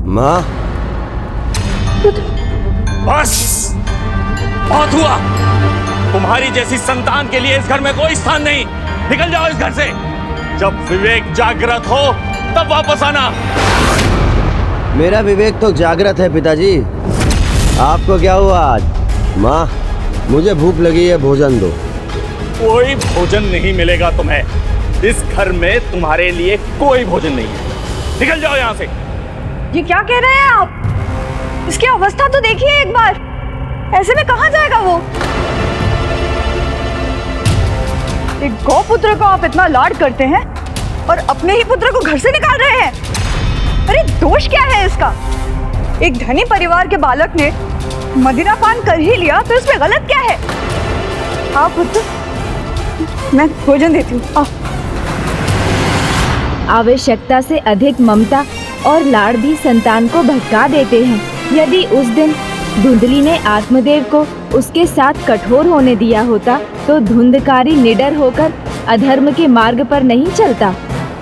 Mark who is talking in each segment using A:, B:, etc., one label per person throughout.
A: माँ।
B: बस बहुत हुआ। तुम्हारी जैसी संतान के लिए इस घर में कोई स्थान नहीं। निकल जाओ इस घर से। जब विवेक जागृत हो तब वापस आना।
A: मेरा विवेक तो जागृत है पिताजी। आपको क्या हुआ आज? माँ, मुझे भूख लगी है, भोजन दो।
B: कोई भोजन नहीं मिलेगा तुम्हें। इस घर में तुम्हारे लिए कोई भोजन नहीं है। निकल जाओ यहाँ से।
C: ये क्या कह रहे हैं आप? इसकी अवस्था तो देखिए एक बार। ऐसे में कहाँ जाएगा वो? एक गौपुत्र को आप इतना लाड करते हैं और अपने ही पुत्र को घर से निकाल रहे हैं। अरे दोष क्या है इसका? एक धनी परिवार के बालक ने मदिरा पान कर ही लिया तो इसमें गलत क्या है? आप पुत्र, मैं भोजन देती हूँ।
D: आवश्यकता से अधिक ममता और लाड़ भी संतान को भटका देते हैं। यदि उस दिन धुंधली ने आत्मदेव को उसके साथ कठोर होने दिया होता तो धुंधकारी निडर होकर अधर्म के मार्ग पर नहीं चलता।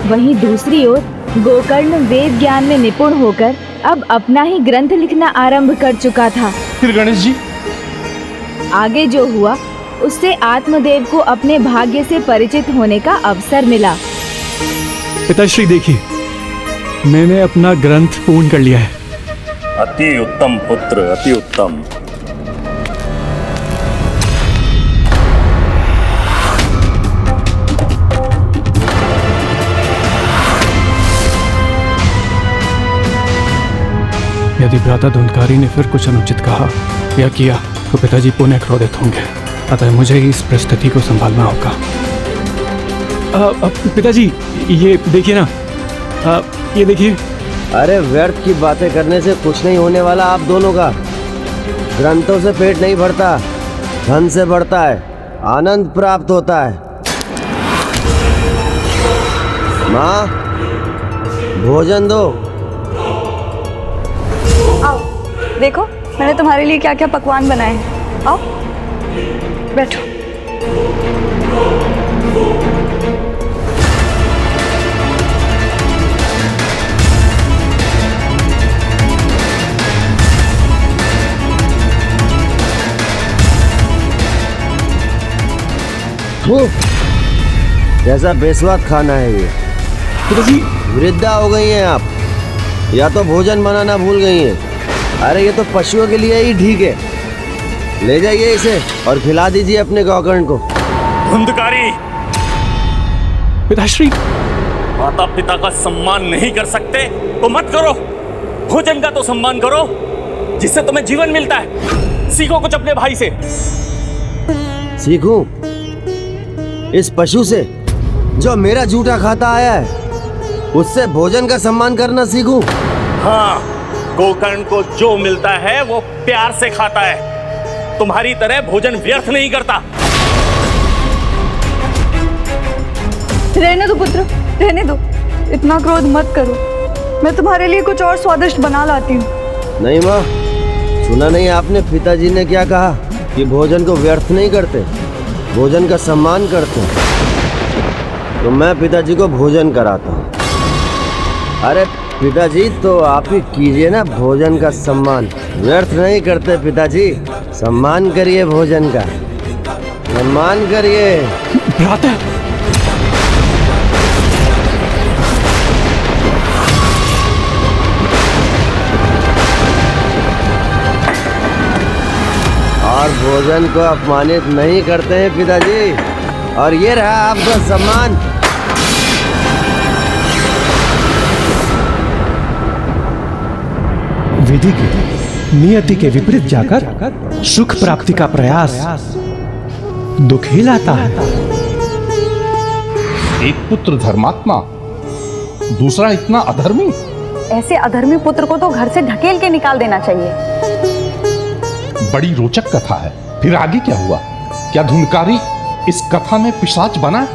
D: वहीं दूसरी ओर गोकर्ण वेद ज्ञान में निपुण होकर अब अपना ही ग्रंथ लिखना आरंभ कर चुका था।
E: फिर गणेश जी
D: आगे जो हुआ उससे आत्मदेव को अपने भाग्य से परिचित होने का अवसर मिला।
E: पिताश्री देखिए, मैंने अपना ग्रंथ पूर्ण कर लिया है।
B: अति उत्तम पुत्र, अति उत्तम।
E: यदि भ्राता धुंधकारी ने फिर कुछ अनुचित कहा या किया तो पिताजी पुनः क्रोधित होंगे। अतः मुझे ही इस परिस्थिति को संभालना होगा। पिताजी ये देखिए ना, ये देखिए।
A: अरे व्यर्थ की बातें करने से कुछ नहीं होने वाला आप दोनों का। ग्रंथों से पेट नहीं भरता, धन से बढ़ता है, आनंद प्राप्त होता है। माँ, भोजन दो।
C: आओ देखो, मैंने तुम्हारे लिए क्या क्या पकवान बनाए हैं। आओ बैठो।
A: कैसा बेस्वाद खाना है ये।
E: पिताजी
A: वृद्धा हो गई हैं आप, या तो भोजन बनाना भूल गई हैं। अरे ये तो पशुओं के लिए ही ठीक है। ले जाइए इसे और खिला दीजिए अपने गौकर्ण को।
B: धुंधकारी,
E: पिताश्री
B: माता पिता का सम्मान नहीं कर सकते तो मत करो। भोजन का तो सम्मान करो जिससे तुम्हें जीवन मिलता है। सीखो कुछ अपने भाई से।
A: सीखूं इस पशु से जो मेरा जूठा खाता आया है? उससे भोजन का सम्मान करना सीखूं?
B: हाँ, गोकर्ण को जो मिलता है वो प्यार से खाता है। तुम्हारी तरह भोजन व्यर्थ नहीं करता।
C: रहने दो पुत्र, रहने दो। इतना क्रोध मत करो। मैं तुम्हारे लिए कुछ और स्वादिष्ट बना लाती हूँ।
A: नहीं माँ, सुना नहीं आपने पिताजी ने क्या कहा कि भोजन को व्यर्थ नहीं करते, भोजन का सम्मान करते हैं। तो मैं पिताजी को भोजन कराता हूँ। अरे पिताजी, तो आप ही कीजिए ना भोजन का सम्मान। व्यर्थ नहीं करते पिताजी, सम्मान करिए भोजन का, सम्मान करिए।
E: भ्राता
A: और भोजन को अपमानित नहीं करते हैं पिताजी। और ये रहा आपका सम्मान।
F: विधि की नियति के विपरीत जाकर सुख प्राप्ति का प्रयास दुख ही लाता है।
G: एक पुत्र धर्मात्मा, दूसरा इतना अधर्मी।
C: ऐसे अधर्मी पुत्र को तो घर से ढकेल के निकाल देना चाहिए।
G: बड़ी रोचक कथा है। फिर आगे क्या हुआ? क्या धुंधकारी इस कथा में पिशाच बना?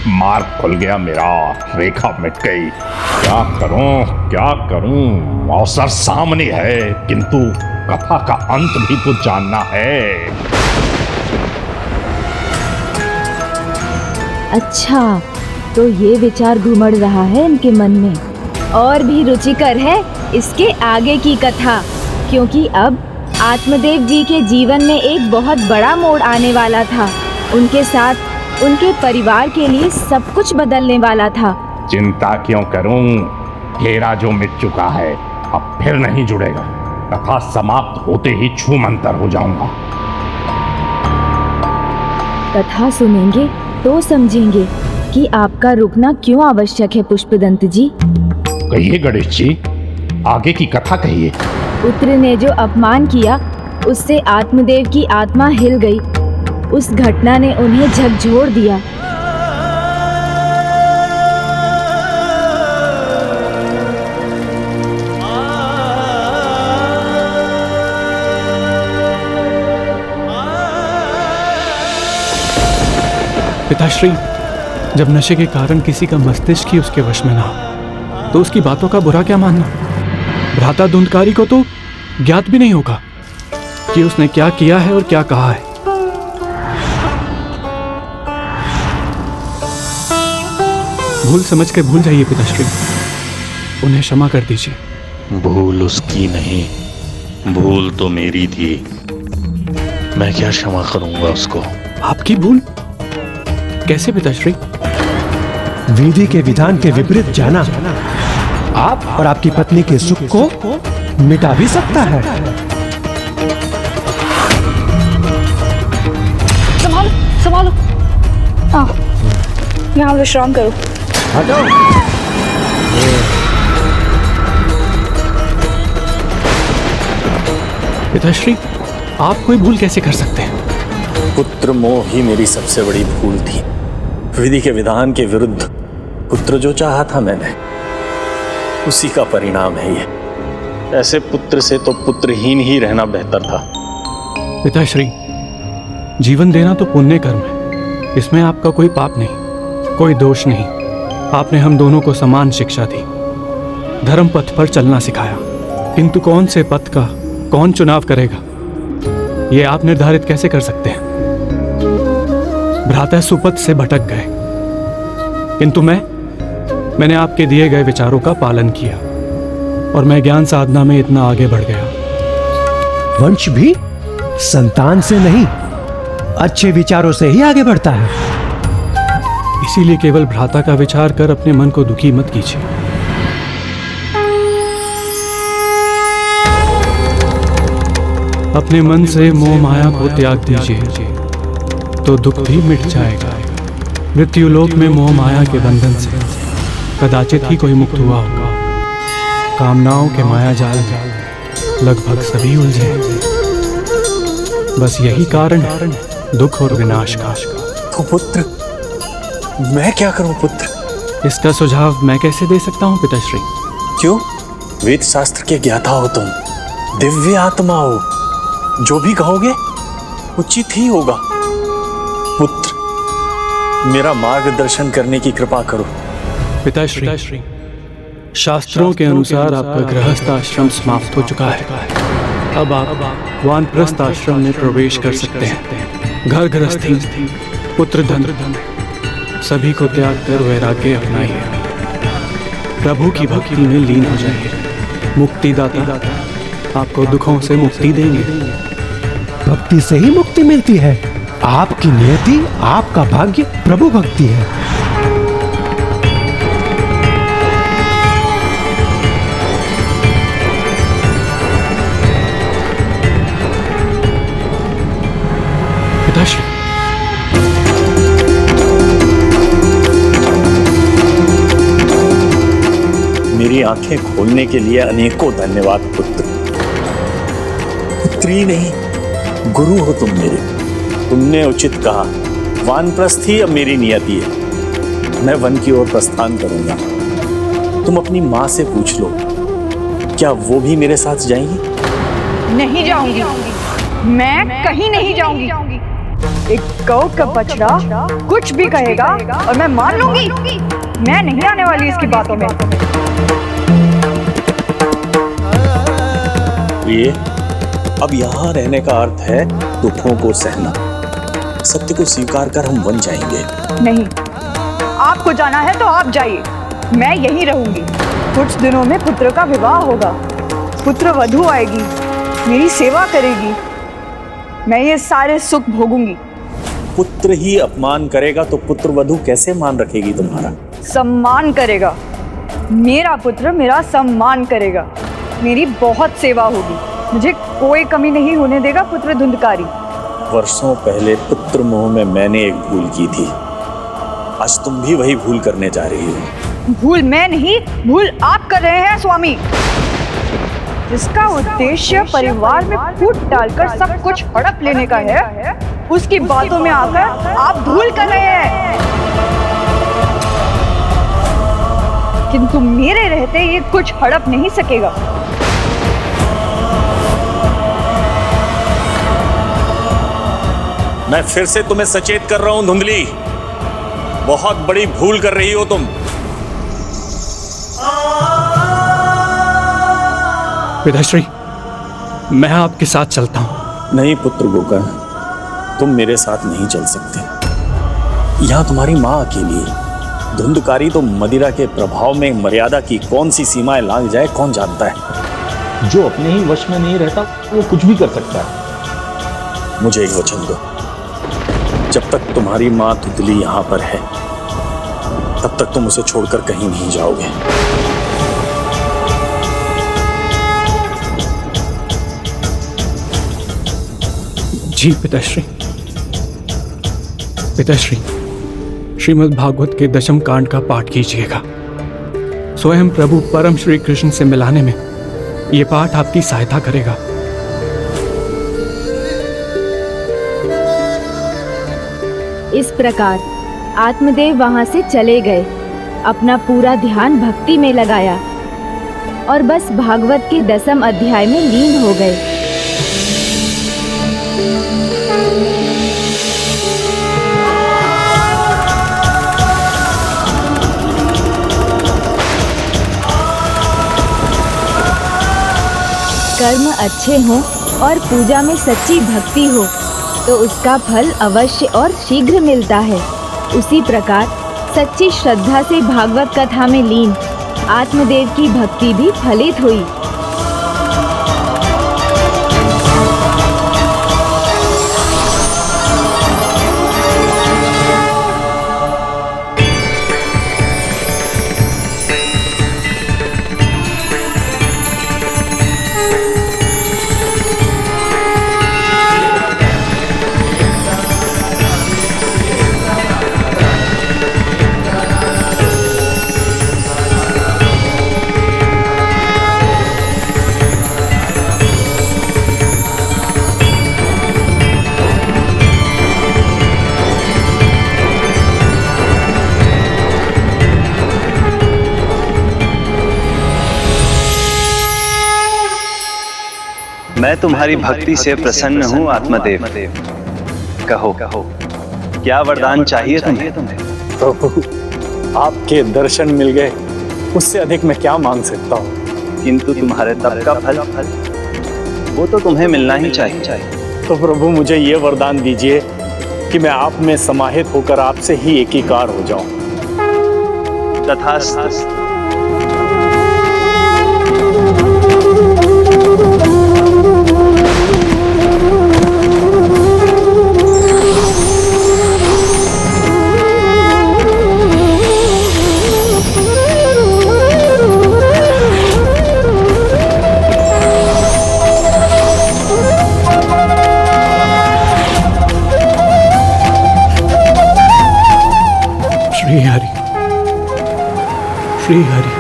G: मार्ग खुल गया मेरा, रेखा मिट गई। क्या करूं? अवसर सामने है, किंतु कथा का अंत भी तो जानना है।
D: अच्छा, तो ये विचार घुमड़ रहा है इनके मन में। और भी रुचिकर है इसके आगे की कथा, क्योंकि अब आत्मदेव जी के जीवन में एक बहुत बड़ा मोड़ आने वाला था। उनके साथ उनके परिवार के लिए सब कुछ बदलने वाला था।
G: चिंता क्यों करूं? घेरा जो मिट चुका है अब फिर नहीं जुड़ेगा। कथा समाप्त होते ही छूमंतर हो जाऊंगा।
D: कथा सुनेंगे तो समझेंगे कि आपका रुकना क्यों आवश्यक है। पुष्पदंत जी,
G: कहिए गणेश जी, आगे की कथा कहिए।
D: पुत्र ने जो अपमान किया उससे आत्मदेव की आत्मा हिल गई। उस घटना ने उन्हें झकझोर दिया।
E: पिताश्री, जब नशे के कारण किसी का मस्तिष्क ही उसके वश में ना हो, तो उसकी बातों का बुरा क्या मानना। भ्राता धुंधकारी को तो ज्ञात भी नहीं होगा कि उसने क्या किया है और क्या कहा है। भूल समझ के भूल जाइए पिताश्री, उन्हें क्षमा कर दीजिए।
B: भूल उसकी नहीं, भूल तो मेरी थी। मैं क्या क्षमा करूंगा उसको?
E: आपकी भूल कैसे पिताश्री?
F: विधि के विधान के विपरीत जाना आप और आपकी पत्नी के सुख को मिटा भी सकता है।
C: संभालो संभालो, आओ यहाँ विश्राम करो।
A: हटो।
E: पिताश्री, आप कोई भूल कैसे कर सकते हैं?
B: पुत्र मोह ही मेरी सबसे बड़ी भूल थी। विधि के विधान के विरुद्ध पुत्र जो चाहा था मैंने, उसी का परिणाम है ये। ऐसे पुत्र से तो पुत्रहीन ही रहना बेहतर था।
E: पिताश्री, जीवन देना तो पुण्य कर्म है, इसमें आपका कोई पाप नहीं, कोई दोष नहीं। आपने हम दोनों को समान शिक्षा दी, धर्म पथ पर चलना सिखाया, किंतु कौन से पथ का कौन चुनाव करेगा ये आप निर्धारित कैसे कर सकते हैं? भ्राता सुपथ से भटक गए, किंतु मैंने आपके दिए गए विचारों का पालन किया और मैं ज्ञान साधना में इतना आगे बढ़ गया।
F: वंश भी संतान से नहीं, अच्छे विचारों से ही आगे बढ़ता है।
E: इसीलिए केवल भ्राता का विचार कर अपने मन को दुखी मत कीजिए। अपने मन से मोह माया को त्याग दीजिए तो दुख भी मिट जाएगा। मृत्यु लोक में मोह माया के बंधन से कदाचित ही कोई मुक्त हुआ होगा। कामनाओं के माया जाल में लगभग सभी उलझे हैं। बस यही कारण है दुख और विनाश का।
B: तो पुत्र, मैं क्या करूं पुत्र?
E: इसका सुझाव मैं कैसे दे सकता हूं पिताश्री?
B: क्यों? वेद शास्त्र के ज्ञाता हो तुम, दिव्य आत्मा हो, जो भी कहोगे उचित ही होगा। पुत्र, मेरा मार्गदर्शन करने की कृपा करो।
E: पिताश्री, शास्त्रों के अनुसार आपका गृहस्थ आश्रम समाप्त हो चुका है। अब आप वानप्रस्थ आश्रम में प्रवेश कर सकते हैं। घर गृहस्थी, पुत्र धन सभी को त्याग कर वैराग्य अपनाइए। प्रभु की भक्ति में लीन हो जाइए। मुक्तिदाता आपको दुखों से मुक्ति देंगे।
F: भक्ति से ही मुक्ति मिलती है। आपकी नियति, आपका भाग्य प्रभु भक्ति है।
E: पिताश्री,
B: मेरी आंखें खोलने के लिए अनेकों धन्यवाद पुत्र। पुत्री नहीं, गुरु हो तुम मेरे। तुमने उचित कहा, वानप्रस्थ ही अब मेरी नियति है। मैं वन की ओर प्रस्थान करूंगा। तुम अपनी माँ से पूछ लो, क्या वो भी मेरे साथ जाएंगी?
C: नहीं जाऊंगी, मैं कहीं नहीं जाऊंगी। एक गौ का बछड़ा कुछ भी कहेगा और मैं मान लूंगी। मैं नहीं आने वाली इसकी बातों में।
B: ये अब यहाँ रहने का अर्थ है दुखों को सहना। सत्य को स्वीकार कर हम वन जाएंगे।
C: नहीं, आपको जाना है तो आप जाइए, मैं यहीं रहूंगी। कुछ दिनों में पुत्र का विवाह होगा, पुत्र वधू आएगी, मेरी सेवा करेगी, मैं ये सारे सुख भोगूंगी।
B: पुत्र ही अपमान करेगा तो पुत्र वधू कैसे मान रखेगी तुम्हारा?
C: सम्मान करेगा, मेरा पुत्र मेरा सम्मान करेगा, मेरी बहुत सेवा होगी, मुझे कोई कमी नहीं होने देगा पुत्र धुंधकारी।
B: वर्षों पहले पुत्र मोह में मैंने एक भूल की थी, आज तुम भी वही भूल करने जा रही हो।
C: भूल मैं नहीं, भूल आप कर रहे हैं स्वामी, जिसका उद्देश्य परिवार में फूट डालकर सब कुछ हड़प लेने का है, उसकी बातों में आकर आप भूल कर रहे हैं। किंतु मेरे रहते ये कुछ हड़प नहीं सकेगा।
B: मैं फिर से तुम्हें सचेत कर रहा हूं धुंधली, बहुत बड़ी भूल कर रही हो तुम।
E: पिताश्री, मैं आपके साथ चलता हूं।
B: नहीं पुत्र गोकर्ण, तुम मेरे साथ नहीं चल सकते। यहां तुम्हारी मां अकेली है। धुंधकारी तो मदिरा के प्रभाव में मर्यादा की कौन सी सीमाएं लांघ जाए कौन जानता है।
H: जो अपने ही वश में नहीं रहता वो कुछ भी कर सकता है।
B: मुझे एक वचन दो, जब तक तुम्हारी मां धुंधली यहां पर है तब तक तुम उसे छोड़कर कहीं नहीं जाओगे।
E: जी पिताश्री। पिताश्री, श्रीमद् भागवत के दशम कांड का पाठ कीजिएगा। स्वयं प्रभु परम श्री कृष्ण से मिलाने में यह पाठ आपकी सहायता करेगा।
D: इस प्रकार आत्मदेव वहां से चले गए, अपना पूरा ध्यान भक्ति में लगाया और बस भागवत के 10वें अध्याय में लीन हो गए। कर्म अच्छे हों और पूजा में सच्ची भक्ति हो तो उसका फल अवश्य और शीघ्र मिलता है। उसी प्रकार सच्ची श्रद्धा से भागवत कथा में लीन आत्मदेव की भक्ति भी फलित हुई।
I: मैं तुम्हारी भक्ति से प्रसन्न हूँ आत्मदेव। कहो क्या वरदान चाहिए तुम्हें?
B: प्रभु, आपके दर्शन मिल गए, उससे अधिक मैं क्या मांग सकता हूँ।
I: किंतु तुम्हारे तप का फल वो तो तुम्हें मिलना ही चाहिए।
B: तो प्रभु मुझे ये वरदान दीजिए कि मैं आप में समाहित होकर आपसे ही एकीकार हो जाऊं।
I: तथास्तु।
E: श्री हरि, श्री हरि।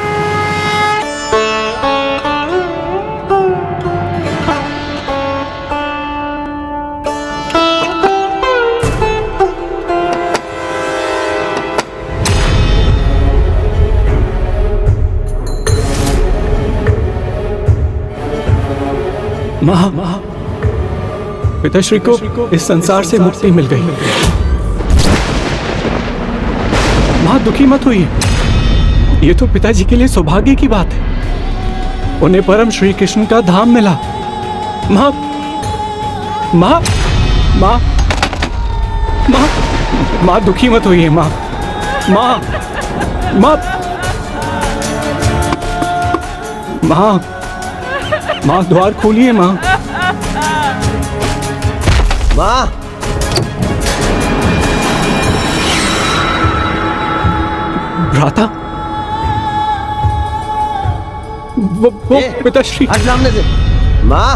E: मां, पिताश्री को इस संसार से मुक्ति मिल गई। मां दुखी मत होइए, ये तो पिताजी के लिए सौभाग्य की बात है। उन्हें परम श्री कृष्ण का धाम मिला। मां, मां, मां, माँ, माँ दुखी मत होइए माँ। माँ, माँ, माँ, माँ द्वार खोलिए माँ।
A: माँ,
E: भ्राता, वो पिताश्री।
A: हट सामने से। माँ,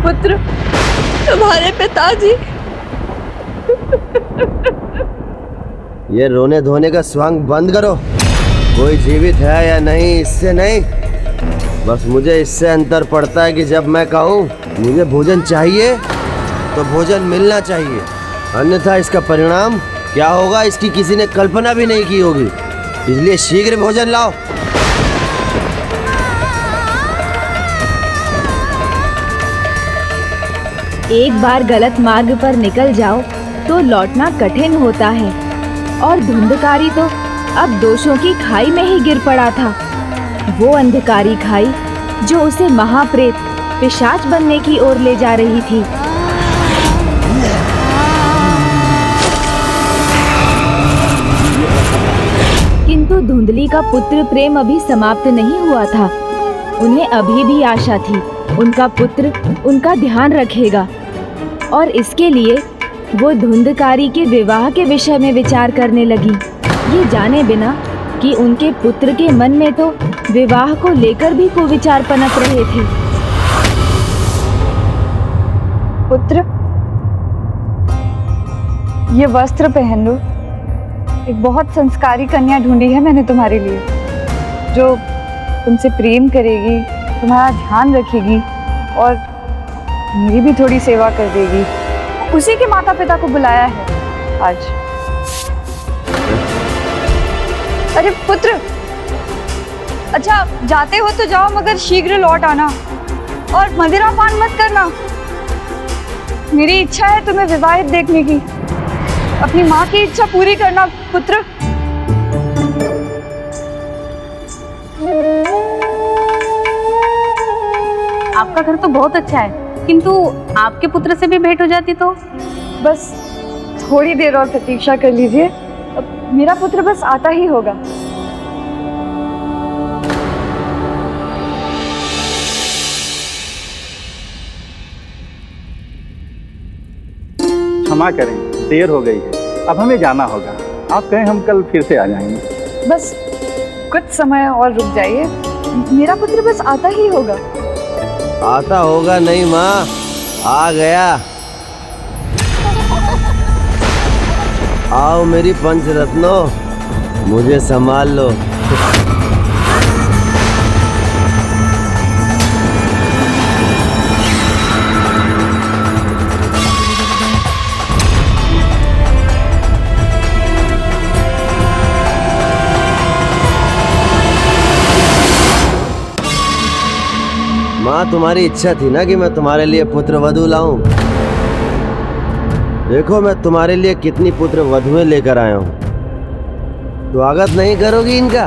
C: पुत्र, तुम्हारे पिताजी।
A: ये रोने धोने का स्वांग बंद करो। कोई जीवित है या नहीं इससे नहीं, बस मुझे इससे अंतर पड़ता है कि जब मैं कहूँ मुझे भोजन चाहिए तो भोजन मिलना चाहिए, अन्यथा इसका परिणाम क्या होगा इसकी किसी ने कल्पना भी नहीं की होगी। इसलिए शीघ्र भोजन लाओ।
D: एक बार गलत मार्ग पर निकल जाओ तो लौटना कठिन होता है, और धुंधकारी तो अब दोषों की खाई में ही गिर पड़ा था। वो अंधकारी खाई जो उसे महाप्रेत पिशाच बनने की ओर ले जा रही थी। किंतु धुंधली का पुत्र प्रेम अभी समाप्त नहीं हुआ था। उन्हें अभी भी आशा थी उनका पुत्र उनका ध्यान रखेगा, और इसके लिए वो धुंधकारी के विवाह के विषय में विचार करने लगी, ये जाने बिना कि उनके पुत्र के मन में तो विवाह को लेकर भी कुविचार पनप रहे थे।
C: पुत्र, ये वस्त्र पहन लो। एक बहुत संस्कारी कन्या ढूंढी है मैंने तुम्हारे लिए, जो तुमसे प्रेम करेगी, तुम्हारा ध्यान रखेगी और मेरी भी थोड़ी सेवा कर देगी। उसी के माता पिता को बुलाया है आज। अरे पुत्र, अच्छा जाते हो तो जाओ, मगर शीघ्र लौट आना और मदिरा पान मत करना। मेरी इच्छा है तुम्हें विवाहित देखने की। अपनी माँ की इच्छा पूरी करना पुत्र।
J: आपका घर तो बहुत अच्छा है, किंतु आपके पुत्र से भी भेंट हो जाती तो?
C: बस थोड़ी देर और प्रतीक्षा कर लीजिए, मेरा पुत्र बस आता ही होगा।
H: क्षमा करें, देर हो गई है, अब हमें जाना होगा। आप कहें हम कल फिर से आ जाएंगे।
C: बस कुछ समय और रुक जाइए, मेरा पुत्र बस आता ही होगा।
A: आता होगा नहीं माँ, आ गया। आओ मेरी पंचरत्नों, मुझे संभाल लो। माँ, तुम्हारी इच्छा थी ना कि मैं तुम्हारे लिए पुत्र वधू लाऊं। देखो मैं तुम्हारे लिए कितनी पुत्र वधुएं लेकर आया हूं। स्वागत नहीं करोगी इनका?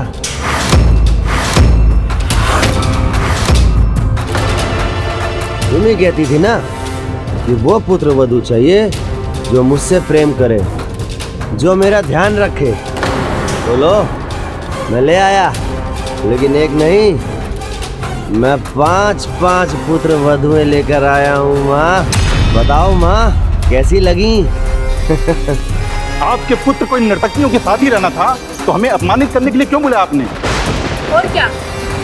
A: तुम ही कहती थी ना कि वो पुत्र वधू चाहिए जो मुझसे प्रेम करे, जो मेरा ध्यान रखे। तो लो, मैं ले आया, लेकिन एक नहीं, मैं 5 पुत्र वधुएं लेकर आया हूँ। माँ बताओ माँ, कैसी लगी?
H: आपके पुत्र को इन नर्तकियों के साथ ही रहना था, तो हमें अपमानित करने के लिए क्यों बुलाया आपने?
J: और क्या,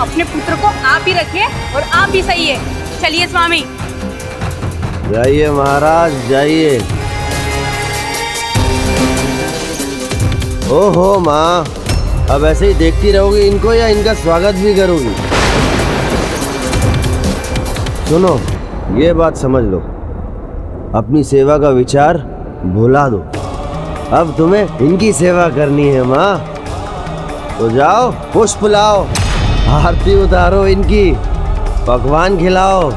J: अपने पुत्र को आप ही रखिए और आप भी सही है। चलिए स्वामी।
A: जाइए महाराज, जाइए। ओहो माँ, अब ऐसे ही देखती रहोगी इनको या इनका स्वागत भी करोगी? सुनो, ये बात समझ लो, अपनी सेवा का विचार भुला दो। अब तुम्हें इनकी सेवा करनी है माँ। तो जाओ, पुष्प लाओ, आरती उतारो इनकी। पकवान खिलाओ,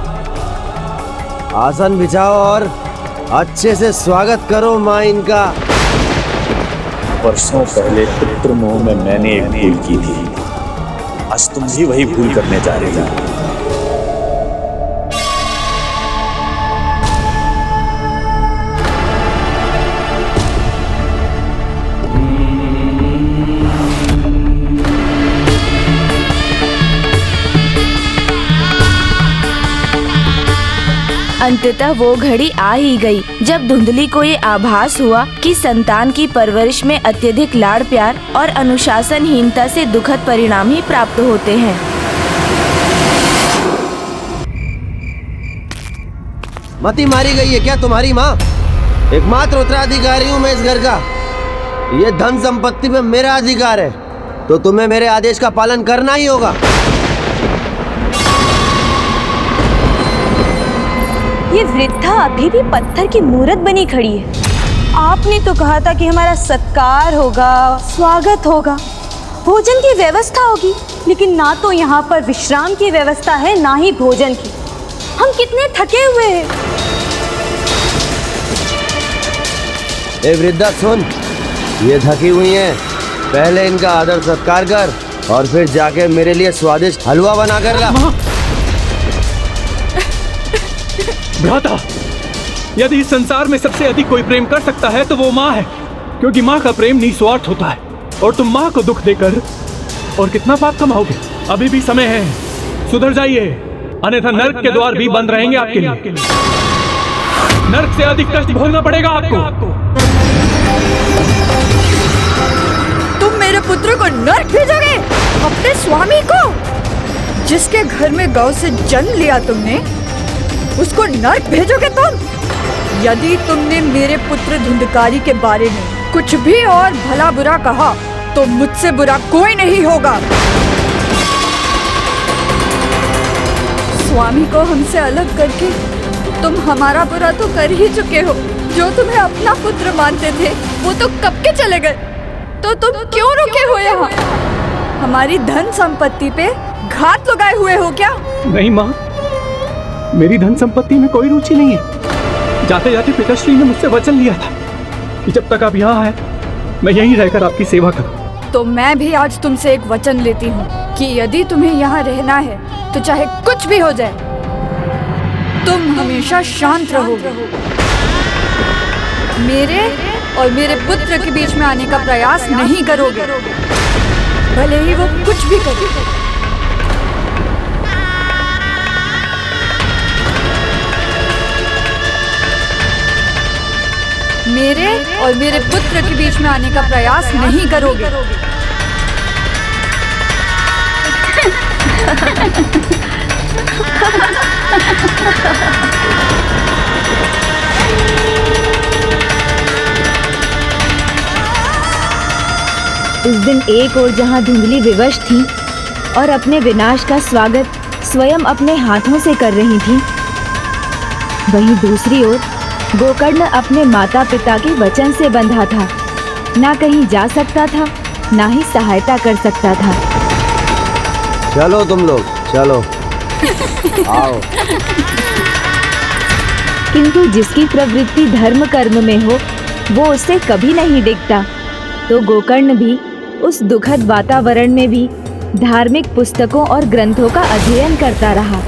A: आसन बिछाओ और अच्छे से स्वागत करो माँ इनका।
B: वर्षों पहले पुत्र मोह में मैंने एक भूल की थी, आज तुम भी वही भूल करने जा रहे हो।
D: अंततः वो घड़ी आ ही गई जब धुंधली को ये आभास हुआ कि संतान की परवरिश में अत्यधिक लाड़ प्यार और अनुशासनहीनता से दुखद परिणाम ही प्राप्त होते हैं।
A: मती मारी गई है क्या तुम्हारी माँ? एकमात्र उत्तराधिकारी हूँ मैं इस घर का। ये धन संपत्ति में मेरा अधिकार है, तो तुम्हें मेरे आदेश का पालन करना ही होगा।
J: ये वृद्धा अभी भी पत्थर की मूर्त बनी खड़ी है। आपने तो कहा था कि हमारा सत्कार होगा, स्वागत होगा, भोजन की व्यवस्था होगी, लेकिन ना तो यहाँ पर विश्राम की व्यवस्था है ना ही भोजन की। हम कितने थके हुए हैं।
A: ए वृद्धा सुन, ये थकी हुई हैं, पहले इनका आदर सत्कार कर और फिर जाके मेरे लिए स्वादिष्ट हलवा बना कर ला।
E: भ्राता, यदि इस संसार में सबसे अधिक कोई प्रेम कर सकता है तो वो माँ है, क्योंकि माँ का प्रेम निस्वार्थ होता है। और तुम माँ को दुख देकर और कितना पाप कमाओगे? अभी भी समय है, सुधर जाइए, अन्यथा नरक के द्वार भी बंद रहेंगे आपके लिए। नरक से अधिक कष्ट भोगना पड़ेगा आपको।
C: तुम मेरे पुत्र को नरक भेजोगे? अपने स्वामी को, जिसके घर में गौ से जन्म लिया तुमने, उसको नरक भेजोगे तुम? यदि तुमने मेरे पुत्र धुंधकारी के बारे में कुछ भी और भला बुरा कहा तो मुझसे बुरा कोई नहीं होगा। स्वामी को हमसे अलग करके तुम हमारा बुरा तो कर ही चुके हो। जो तुम्हें अपना पुत्र मानते थे वो तो कब के चले गए, तो तुम क्यों रुके हो यहाँ? हमारी धन संपत्ति पे घात लगाए हुए हो क्या?
E: नहीं माँ, मेरी धन संपत्ति में कोई रुचि नहीं है। जाते जाते पिताश्री ने मुझसे वचन लिया था कि जब तक आप यहाँ आए मैं यहीं रहकर आपकी सेवा करूं।
C: तो मैं भी आज तुमसे एक वचन लेती हूँ कि यदि तुम्हें यहाँ रहना है तो चाहे कुछ भी हो जाए, तुम हमेशा शांत रहोगे। मेरे और मेरे पुत्र के बीच में आने का प्रयास नहीं करोगे, भले ही वो कुछ भी करे। मेरे और मेरे पुत्र के बीच में आने का प्रयास नहीं करोगे।
D: उस दिन एक ओर जहाँ धुंधली विवश थी और अपने विनाश का स्वागत स्वयं अपने हाथों से कर रही थी, वहीं दूसरी ओर गोकर्ण अपने माता पिता के वचन से बंधा था। ना कहीं जा सकता था, ना ही सहायता कर सकता था।
A: चलो तुम लोग, चलो आओ।
D: किंतु जिसकी प्रवृत्ति धर्म कर्म में हो वो उससे कभी नहीं डिगता। तो गोकर्ण भी उस दुखद वातावरण में भी धार्मिक पुस्तकों और ग्रंथों का अध्ययन करता रहा।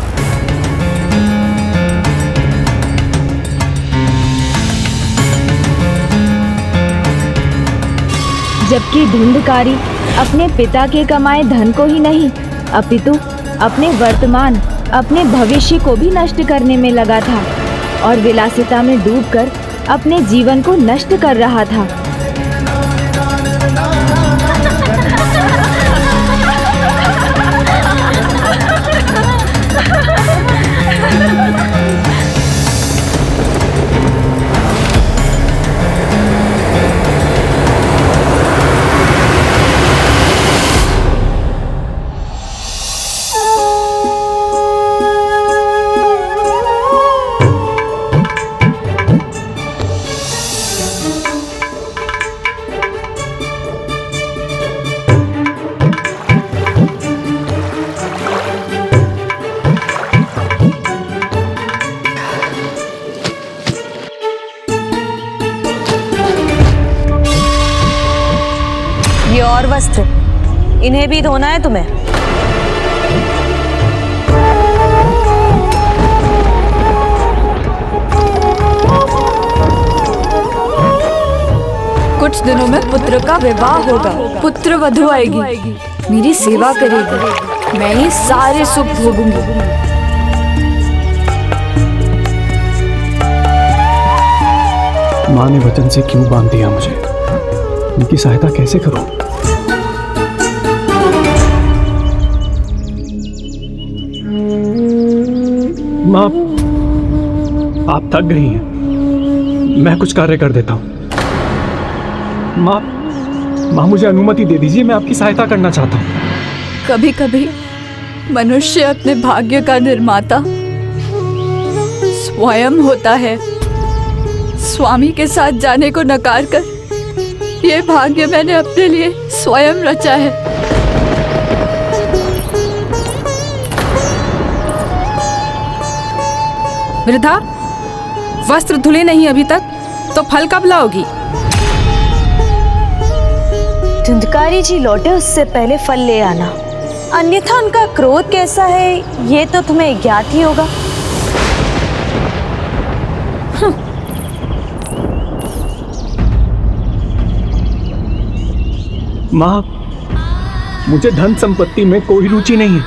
D: जबकि धुंधकारी अपने पिता के कमाए धन को ही नहीं अपितु अपने वर्तमान, अपने भविष्य को भी नष्ट करने में लगा था और विलासिता में डूबकर अपने जीवन को नष्ट कर रहा था।
J: और वस्त्र, इन्हें भी धोना है तुम्हें।
C: कुछ दिनों में पुत्र का विवाह होगा, पुत्र वधू आएगी, मेरी सेवा करेगी, मैं ये सारे सुख भोगूंगी।
E: माँ ने वचन से क्यों बांध दिया मुझे? उनकी सहायता कैसे करूं? माँ, आप थक गई हैं, मैं कुछ कार्य कर देता हूं। माँ मुझे अनुमति दे दीजिए, मैं आपकी सहायता करना चाहता हूँ।
C: कभी कभी मनुष्य अपने भाग्य का निर्माता स्वयं होता है। स्वामी के साथ जाने को नकार कर ये भाग्य मैंने अपने लिए स्वयं रचा है।
K: वृद्धा, वस्त्र धुले नहीं अभी तक, तो फल कब लाओगी?
J: धुंधकारी जी लौटे उससे पहले फल ले आना, अन्यथा उनका क्रोध कैसा है ये तो तुम्हें ज्ञात ही होगा।
E: माँ, मुझे धन संपत्ति में कोई रुचि नहीं है,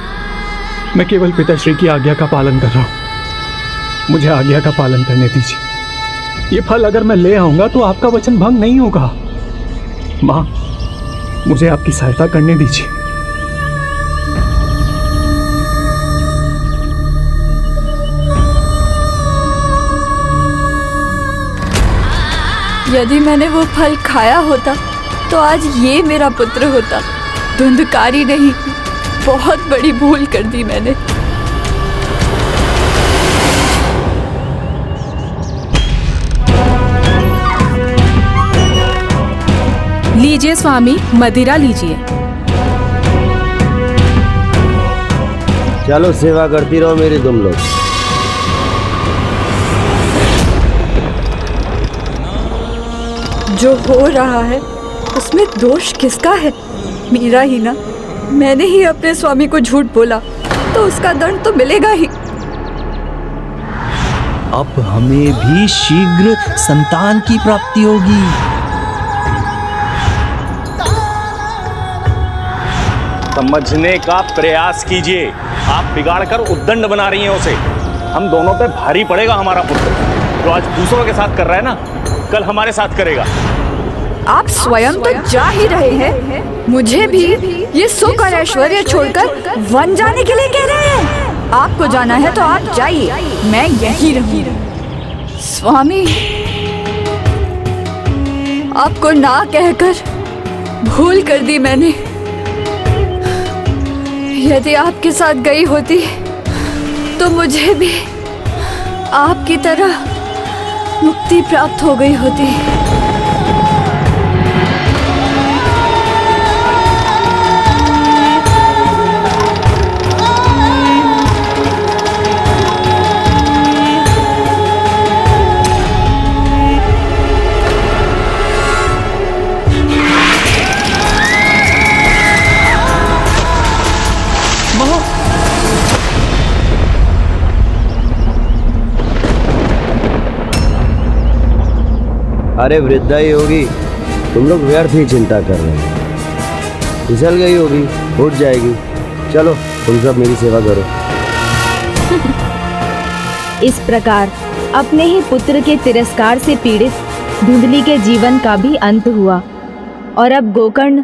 E: मैं केवल पिताश्री की आज्ञा का पालन कर रहा हूँ। मुझे आज्ञा का पालन करने दीजिए। ये फल अगर मैं ले आऊंगा तो आपका वचन भंग नहीं होगा। माँ, मुझे आपकी सहायता करने दीजिए।
C: यदि मैंने वो फल खाया होता तो आज ये मेरा पुत्र होता। धुंधकारी नहीं, बहुत बड़ी भूल कर दी मैंने।
K: लीजिए स्वामी, मदिरा लीजिए।
A: चलो सेवा करती रहो मेरी तुम लोग।
C: जो हो रहा है उसमें दोष किसका है? मेरा ही ना। मैंने ही अपने स्वामी को झूठ बोला तो उसका दंड तो मिलेगा ही।
L: अब हमें भी शीघ्र संतान की प्राप्ति होगी।
B: समझने का प्रयास कीजिए। आप बिगाड़ कर उद्दंड बना रही हैं उसे। हम दोनों पे भारी पड़ेगा हमारा पुत्र, जो आज दूसरों के साथ कर रहा है ना, कल हमारे साथ करेगा।
C: आप स्वयं तो जा ही रहे हैं, मुझे भी ये सुख और ऐश्वर्य छोड़कर वन जाने के लिए कह रहे हैं। आपको जाना है तो आप जाइए, मैं यहीं रहूंगी। स्वामी, आपको ना कहकर भूल कर दी मैंने। यदि आपके साथ गई होती तो मुझे भी आपकी तरह मुक्ति प्राप्त हो गई होती।
A: अरे वृद्धा ही होगी, तुम लोग व्यर्थ ही चिंता कर रहे हैं। फिसल गई होगी, उठ जाएगी। चलो तुम सब मेरी सेवा करो।
D: इस प्रकार अपने ही पुत्र के तिरस्कार से पीड़ित धुंधली के जीवन का भी अंत हुआ और अब गोकर्ण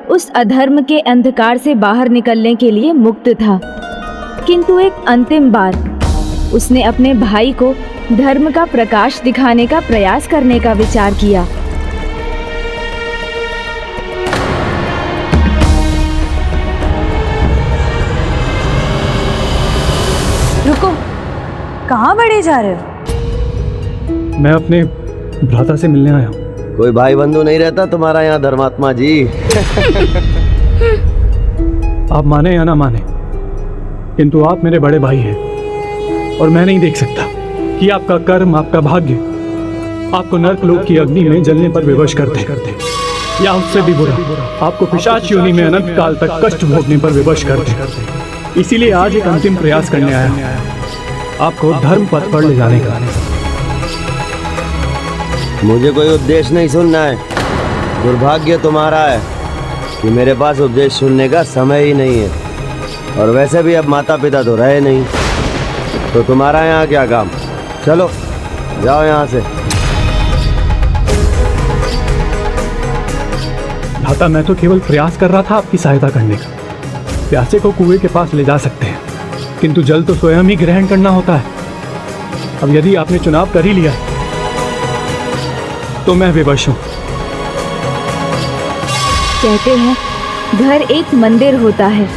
D: उस अधर्म के अंधकार से बाहर निकलने के लिए मुक्त था। किंतु एक अंतिम बार उसने अपने भाई को धर्म का प्रकाश दिखाने का प्रयास करने का विचार किया।
J: रुको, कहाँ बढ़े जा रहे हो?
E: मैं अपने भ्राता से मिलने आया हूँ।
A: कोई भाई बंधु नहीं रहता तुम्हारा यहाँ धर्मात्मा जी?
E: आप माने या ना माने, किंतु आप मेरे बड़े भाई हैं और मैं नहीं देख सकता कि आपका कर्म, आपका भाग्य आपको नर्क लोक की अग्नि में जलने पर विवश करते। या उससे भी बुरा, आपको पिशाच योनि में अनंत काल तक कष्ट भोगने पर विवश कर दे। इसीलिए आज एक अंतिम प्रयास करने आया हूं, आपको धर्म पथ पर ले जाने का।
A: मुझे कोई उपदेश नहीं सुनना है। दुर्भाग्य तुम्हारा है कि मेरे पास उपदेश सुनने का समय ही नहीं है, और वैसे भी अब माता पिता तो रहे नहीं, तो तुम्हारा यहाँ क्या काम। चलो जाओ यहाँ से।
E: भ्राता, मैं तो केवल प्रयास कर रहा था आपकी सहायता करने का। प्यासे को कुएं के पास ले जा सकते हैं, किंतु जल तो स्वयं ही ग्रहण करना होता है। अब यदि आपने चुनाव कर ही लिया तो मैं विवश हूं।
D: कहते हैं घर एक मंदिर होता है,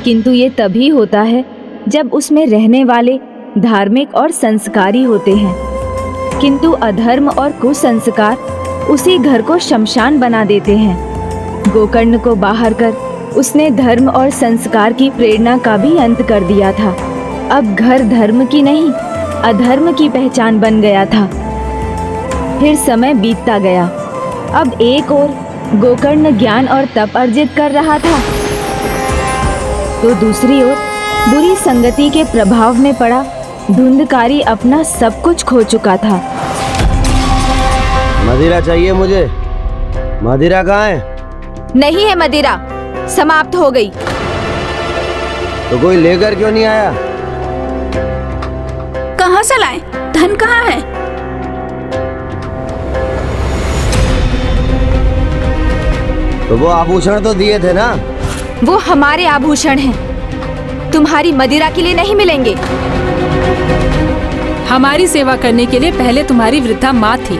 D: किंतु ये तभी होता है जब उसमें रहने वाले धार्मिक और संस्कारी होते हैं, किंतु अधर्म और कुसंस्कार उसी घर को शमशान बना देते हैं। गोकर्ण को बाहर कर उसने धर्म और संस्कार की प्रेरणा का भी अंत कर दिया था। अब घर धर्म की नहीं, अधर्म की पहचान बन गया था। फिर समय बीतता गया। अब एक ओर गोकर्ण ज्ञान और तप अर्जित कर रहा था, तो दूसरी ओर बुरी संगति के प्रभाव में पड़ा धुंधकारी अपना सब कुछ खो चुका था।
A: मदिरा चाहिए मुझे। मदिरा कहाँ है?
K: नहीं है मदिरा, समाप्त हो गई।
A: तो कोई लेकर क्यों नहीं आया?
K: कहाँ से लाए? धन कहाँ है?
A: तो वो आभूषण तो दिए थे ना।
K: वो हमारे आभूषण हैं, तुम्हारी मदिरा के लिए नहीं मिलेंगे। हमारी सेवा करने के लिए पहले तुम्हारी वृद्धा माँ थी।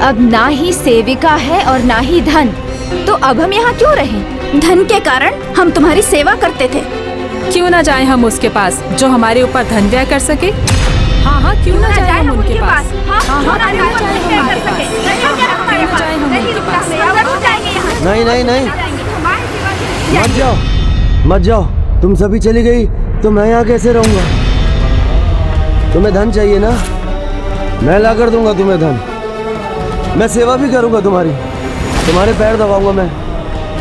D: अब ना ही सेविका है और ना ही धन,
K: तो अब हम यहाँ क्यों रहें? धन के कारण हम तुम्हारी सेवा करते थे। क्यों ना जाए हम उसके पास जो हमारे ऊपर धन व्यय कर सके? हाँ हाँ, क्यों ना जाए हम उनके पास?
A: नहीं नहीं नहीं, मत जाओ मत जाओ। तुम सभी चली गई तो मैं यहाँ कैसे रहूँगा? तुम्हें धन चाहिए ना, मैं ला कर दूंगा तुम्हें धन। मैं सेवा भी करूंगा तुम्हारी, तुम्हारे पैर दबाऊंगा, मैं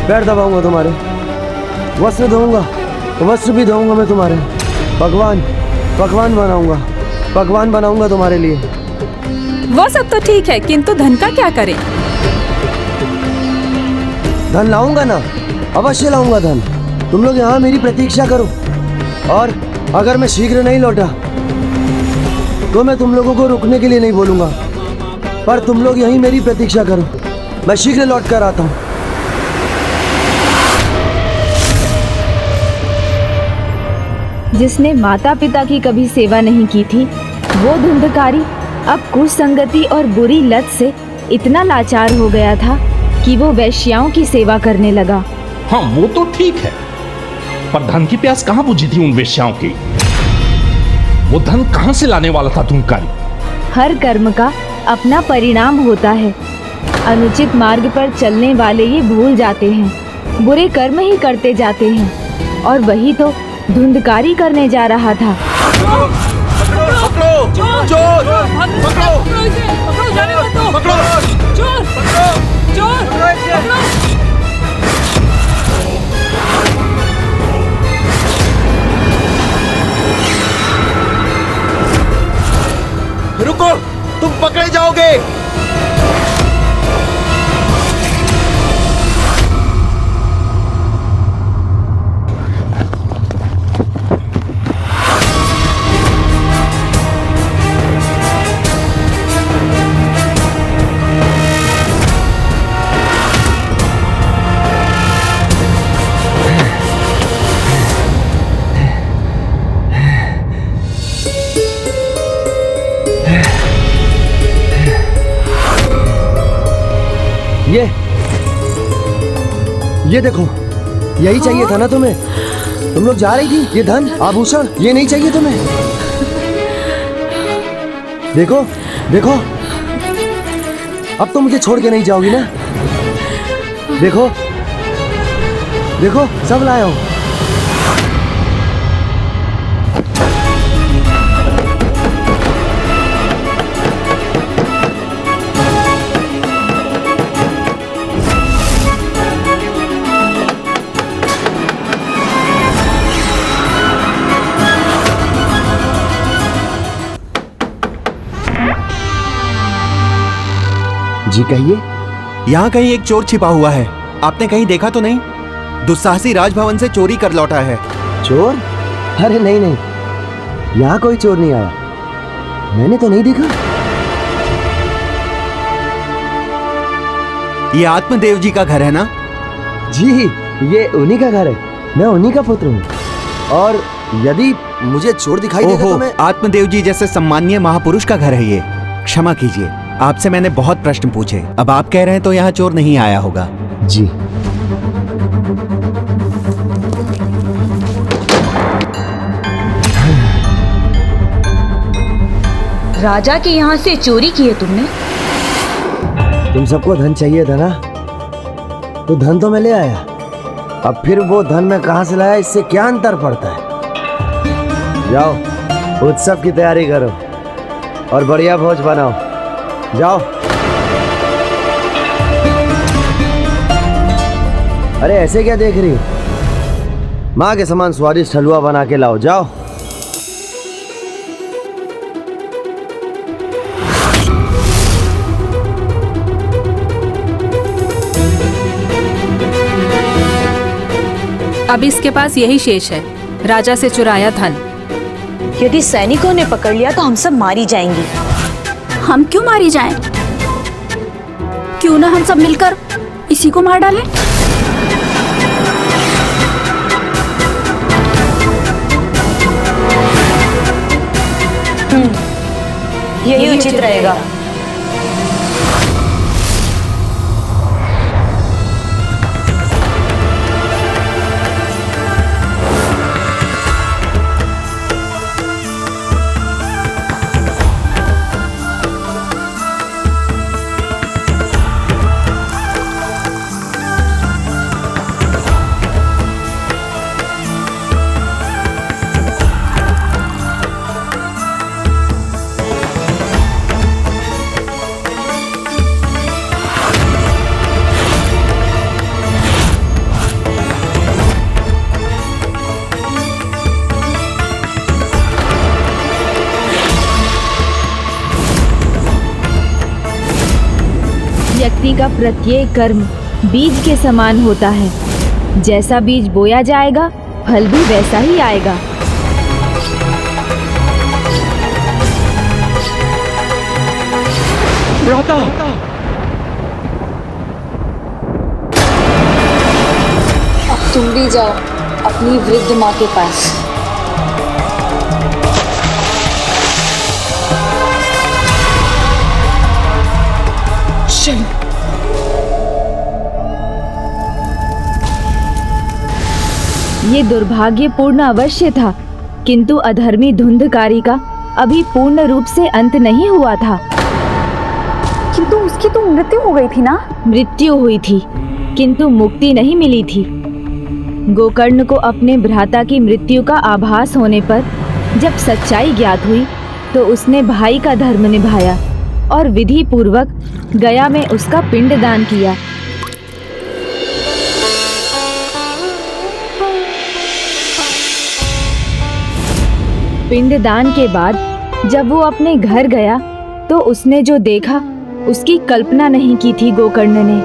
A: पैर दबाऊंगा तुम्हारे, वस्त्र धोऊंगा, वस्त्र भी धोऊंगा मैं तुम्हारे, पकवान पकवान बनाऊंगा, पकवान बनाऊंगा तुम्हारे लिए।
K: वो सब तो ठीक है, किंतु धन का क्या करें?
A: धन लाऊंगा ना, अवश्य लाऊंगा धन। तुम लोग यहाँ मेरी प्रतीक्षा करो, और अगर मैं शीघ्र नहीं लौटा तो मैं तुम लोगों को रुकने के लिए नहीं बोलूंगा, पर तुम लोग यहीं मेरी प्रतीक्षा करो, मैं शीघ्र लौट कर आता हूँ।
D: जिसने माता पिता की कभी सेवा नहीं की थी, वो धुंधकारी अब कुसंगति और बुरी लत से इतना लाचार हो गया था कि वो वैश्याओं की सेवा करने लगा।
G: हाँ वो तो ठीक है, पर धन की प्यास कहाँ बुझी थी उन वेश्याओं की? वो धन कहाँ से लाने वाला था धुंधकारी?
D: हर कर्म का अपना परिणाम होता है। अनुचित मार्ग पर चलने वाले ये भूल जाते हैं, बुरे कर्म ही करते जाते हैं, और वही तो धुंधकारी करने जा रहा था।
A: रुको, तुम पकड़े जाओगे। ये देखो, यही चाहिए था ना तुम्हें? तुम लोग जा रही थी, ये धन आभूषण ये नहीं चाहिए तुम्हें? देखो देखो, अब तो मुझे छोड़ के नहीं जाओगी ना? देखो देखो, सब लाया हूं। जी कहिए।
M: यहाँ कहीं एक चोर छिपा हुआ है, आपने कहीं देखा तो नहीं? दुस्साहसी राजभवन से चोरी कर लौटा है।
A: चोर? अरे नहीं नहीं, यहाँ कोई चोर नहीं आया, मैंने तो नहीं देखा।
M: ये आत्मदेव जी का घर है ना?
A: जी, ये उन्हीं का घर है, मैं उन्हीं का पुत्र हूँ। और यदि मुझे चोर दिखाई देगा तो मैं...
M: आत्मदेव जी जैसे सम्मानीय महापुरुष का घर है ये। क्षमा कीजिए, आपसे मैंने बहुत प्रश्न पूछे, अब आप कह रहे हैं तो यहाँ चोर नहीं आया होगा।
A: जी।
J: राजा के यहाँ से चोरी की है तुमने?
A: तुम सबको धन चाहिए था ना, तो धन तो मैं ले आया। अब फिर वो धन मैं कहाँ से लाया, इससे क्या अंतर पड़ता है? जाओ उत्सव की तैयारी करो और बढ़िया भोज बनाओ, जाओ। अरे ऐसे क्या देख रही हो? माँ के समान स्वादिष्ट हलवा बना के लाओ, जाओ।
K: अब इसके पास यही शेष है, राजा से चुराया धन।
J: यदि सैनिकों ने पकड़ लिया तो हम सब मारी जाएंगी।
N: हम क्यों मारी जाएं? क्यों ना हम सब मिलकर इसी को मार डालें?
J: यही उचित रहेगा।
D: व्यक्ति का प्रत्येक कर्म बीज के समान होता है। जैसा बीज बोया जाएगा, फल भी वैसा ही आएगा।
F: भ्राता!
J: अब तुम भी जाओ अपनी वृद्ध माँ के पास।
D: ये दुर्भाग्यपूर्ण अवश्य था, किंतु अधर्मी धुंधकारी का अभी पूर्ण रूप से अंत नहीं हुआ था।
C: किंतु उसकी तो मृत्यु हो गई थी ना?
D: मृत्यु हुई थी, किंतु मुक्ति नहीं मिली थी। गोकर्ण को अपने भ्राता की मृत्यु का आभास होने पर जब सच्चाई ज्ञात हुई तो उसने भाई का धर्म निभाया और विधि पूर्वक गया में उसका पिंडदान किया। पिंडदान के बाद जब वो अपने घर गया तो उसने जो देखा उसकी कल्पना नहीं की थी गोकर्ण ने।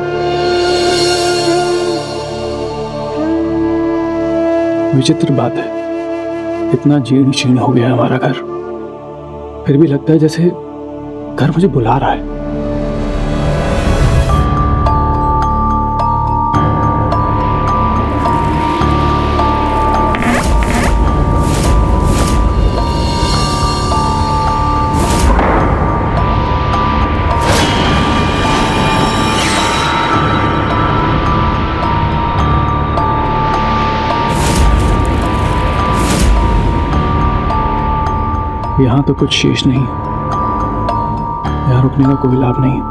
E: विचित्र बात है, इतना जीर्ण शीर्ण हो गया हमारा घर, फिर भी लगता है जैसे घर मुझे बुला रहा है। यहाँ तो कुछ शेष नहीं, यहाँ रुकने का कोई लाभ नहीं।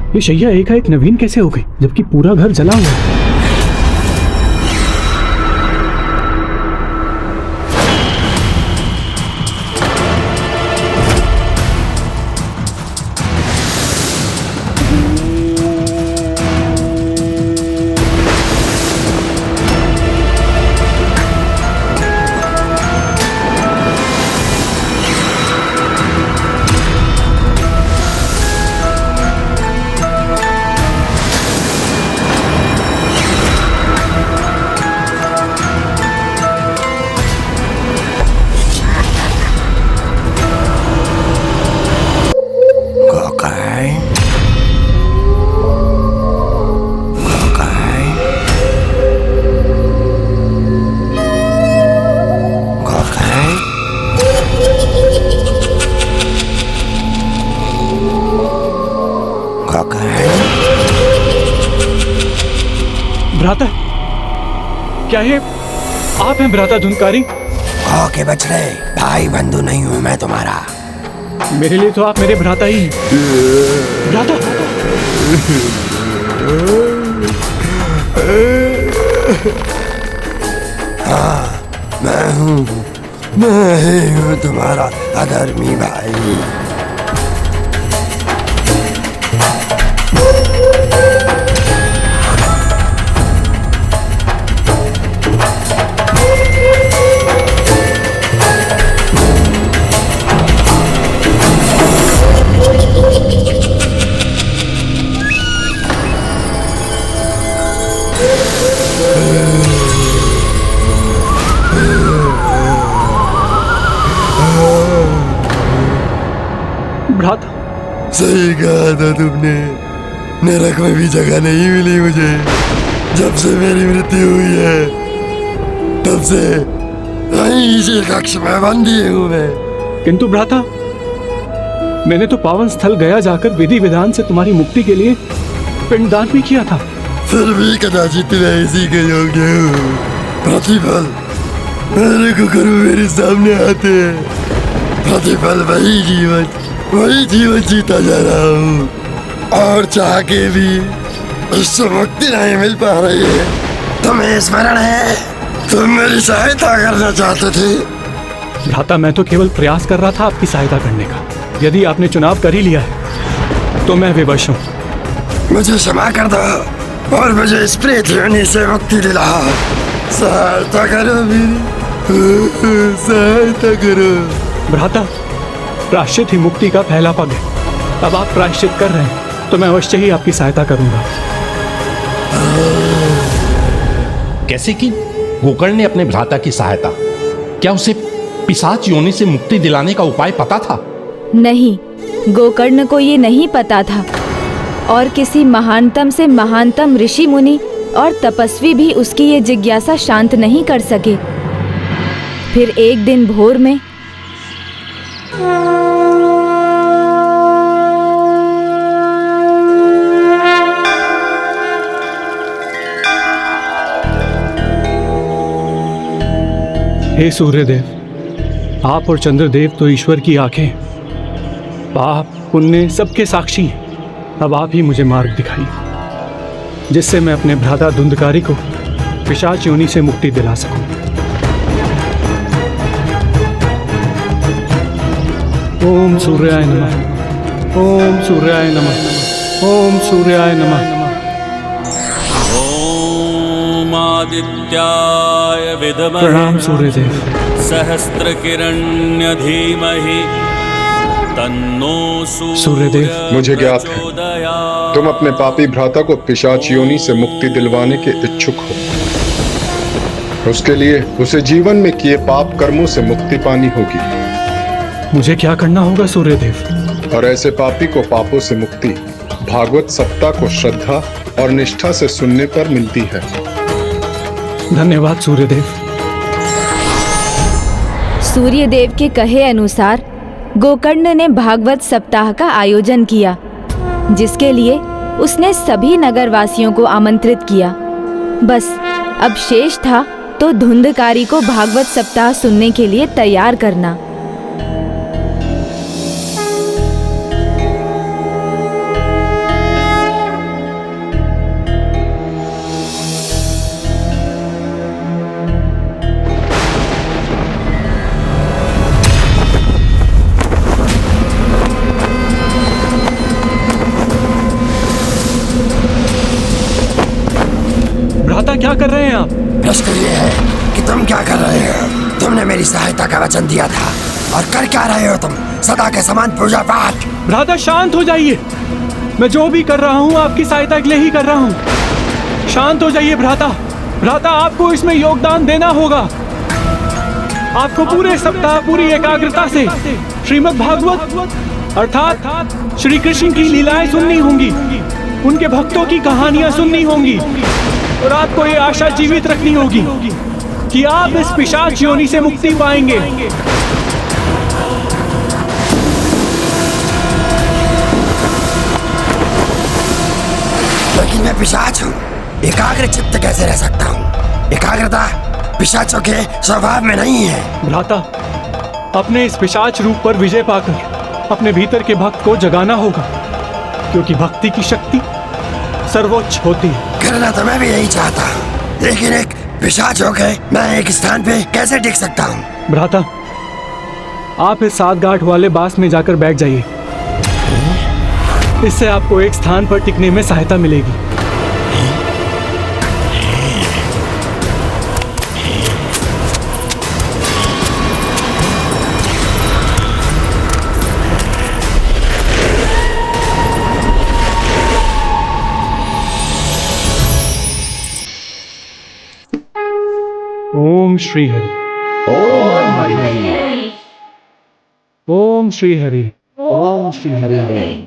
E: ये शैया एकाएक नवीन कैसे हो गई जबकि पूरा घर जला हुआ है? भ्राता, क्या ये आप हैं भ्राता धुंधकारी?
O: के बछड़े, भाई बंधु नहीं हूं मैं तुम्हारा।
E: मेरे लिए तो आप मेरे भ्राता ही हैं। भ्राता,
O: हाँ, मैं ही हूँ तुम्हारा अधर्मी भाई।
E: भ्राता,
O: सही कहा था तुमने, नरक में भी जगह नहीं मिली मुझे। जब से मेरी मृत्यु हुई है तब से यहीं इसी कक्ष में बंदी हूँ मैं।
E: किंतु भ्राता, मैंने तो पावन स्थल गया जाकर विधि विधान से तुम्हारी मुक्ति के लिए पिंडदान भी किया था।
O: फिर भी कदाचित मैं इसी के योग्य हूँ। प्रतिफल मेरे को करो मेरे सामने आते हैं। प्रतिफल वही जीवन जीता जा रहा हूँ, और चाह के भी इससे मुक्ति नहीं मिल पा रही है। तुम्हें स्मरण है, तुम मेरी सहायता करना चाहते थे।
E: भ्राता, मैं तो केवल प्रयास कर रहा था आपकी सहायता करने का। यदि आपने चुनाव कर ही लिया है तो मैं विवश हूँ।
O: मुझे क्षमा कर दो और मुझे इस प्रेत योनि से मुक्ति दिला। सहायता करो मेरी, सहायता करो।
E: भ्राता, प्रायश्चित ही मुक्ति का पहला पग है। अब आप प्रायश्चित कर रहे हैं तो मैं अवश्य ही आपकी सहायता करूंगा।
G: कैसे की गोकर्ण ने अपने भ्राता की सहायता? क्या उसे पिशाच योनि से मुक्ति दिलाने का उपाय पता था?
D: नहीं, गोकर्ण को ये नहीं पता था, और किसी महानतम से महानतम ऋषि मुनि और तपस्वी भी उसकी ये जिज्ञासा शांत नहीं कर सके। फिर एक दिन भोर में
E: हे सूर्यदेव, आप और चंद्रदेव तो ईश्वर की आंखें, पाप पुण्य सबके साक्षी हैं। अब आप ही मुझे मार्ग दिखाइए, जिससे मैं अपने भ्राता धुंधकारी को पिशाच योनि से मुक्ति दिला सकूं। ओम सूर्याय नमः, ओम सूर्याय नमः, ओम सूर्याय नमः।
P: आदित्याय विद्महे
E: प्रणाम सूर्यदेव।
P: सहस्त्र किरण्य धीमहि तन्नो
E: सूर्यदेव।
Q: मुझे ज्ञात है तुम अपने पापी भ्राता को पिशाच योनि से मुक्ति दिलवाने के इच्छुक हो। उसके लिए उसे जीवन में किए पाप कर्मों से मुक्ति पानी होगी।
E: मुझे क्या करना होगा सूर्यदेव?
Q: और ऐसे पापी को पापों से मुक्ति भागवत सप्ताह को श्रद्धा और निष्ठा से सुनने पर मिलती है।
E: धन्यवाद सूर्यदेव।
D: सूर्यदेव के कहे अनुसार गोकर्ण ने भागवत सप्ताह का आयोजन किया, जिसके लिए उसने सभी नगरवासियों को आमंत्रित किया। बस अब शेष था तो धुंधकारी को भागवत सप्ताह सुनने के लिए तैयार करना।
E: क्या कर रहे हैं आप?
O: प्रश्न ये है कि तुम क्या कर रहे हो? तुमने मेरी सहायता का वचन दिया था, और कर क्या रहे हो तुम? सदा के समान पूजा पाठ।
E: भ्राता शांत हो जाइए। मैं जो भी कर रहा हूँ आपकी सहायता के लिए ही कर रहा हूँ। शांत हो जाइए भ्राता। भ्राता, आपको इसमें योगदान देना होगा। आपको पूरे सप्ताह पूरी एकाग्रता से श्रीमद् भागवत अर्थात श्री कृष्ण की लीलाएं सुननी होंगी, उनके भक्तों की कहानियां सुननी होंगी, और आपको ये आशा जीवित रखनी होगी कि आप इस पिशाच योनि से मुक्ति पाएंगे।
O: लेकिन मैं पिशाच हूँ, एकाग्र चित्त कैसे रह सकता हूँ? एकाग्रता पिशाचों के स्वभाव में नहीं है।
E: भ्राता, अपने इस पिशाच रूप पर विजय पाकर अपने भीतर के भक्त को जगाना होगा, क्योंकि भक्ति की शक्ति सर्वोच्च होती है।
O: करना तो मैं भी यही चाहता हूँ, लेकिन एक पिशाच होके मैं एक स्थान पे कैसे टिक सकता हूँ?
E: भ्राता, आप इस 7 गांठ वाले बास में जाकर बैठ जाइए। इससे आपको एक स्थान पर टिकने में सहायता मिलेगी। ओम श्री हरि। ओम श्री हरि। ओम श्री हरि।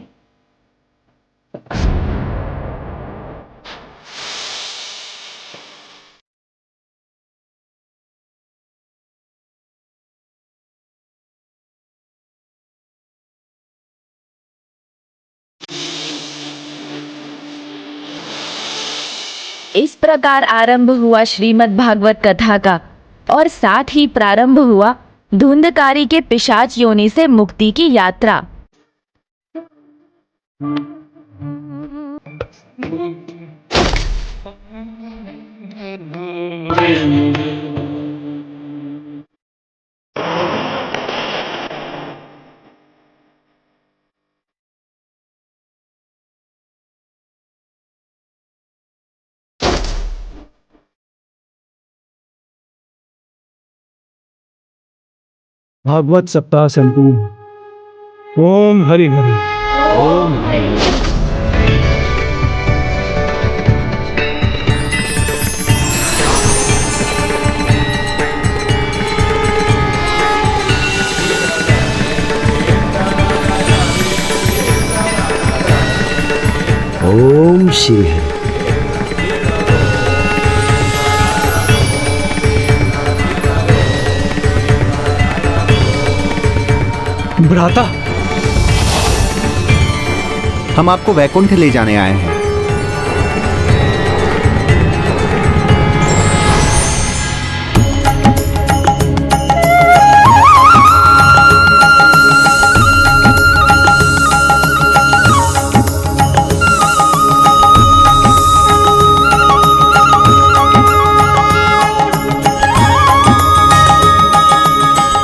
D: इस प्रकार आरंभ हुआ श्रीमद् भागवत कथा का, और साथ ही प्रारंभ हुआ धुंधकारी के पिशाच योनि से मुक्ति की यात्रा।
E: भागवत सप्ताह संपूर्ण। ओम हरि हरि। ओम हरि।
A: ओम श्री हरि।
E: भ्राता,
M: हम आपको वैकुंठ ले जाने आए हैं।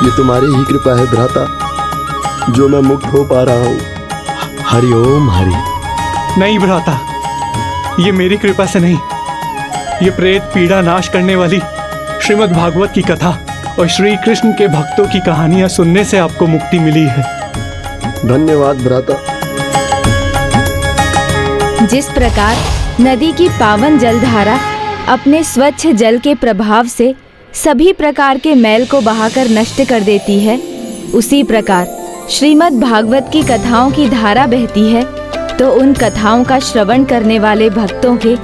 A: ये तुम्हारी ही कृपा है भ्राता, जो मैं मुक्त हो पा रहा हूँ। हरि ओम हरि।
E: नहीं भ्राता, ये मेरी कृपा से नहीं, ये प्रेत पीड़ा नाश करने वाली श्रीमद् भागवत की कथा और श्री कृष्ण के भक्तों की कहानियां सुनने से आपको मुक्ति मिली है।
A: धन्यवाद भ्राता।
D: जिस प्रकार नदी की पावन जलधारा अपने स्वच्छ जल के प्रभाव से सभी प्रकार के मैल को बहाकर नष्ट कर देती है, उसी प्रकार श्रीमद् भागवत की कथाओं की धारा बहती है, तो उन कथाओं का श्रवण करने वाले भक्तों के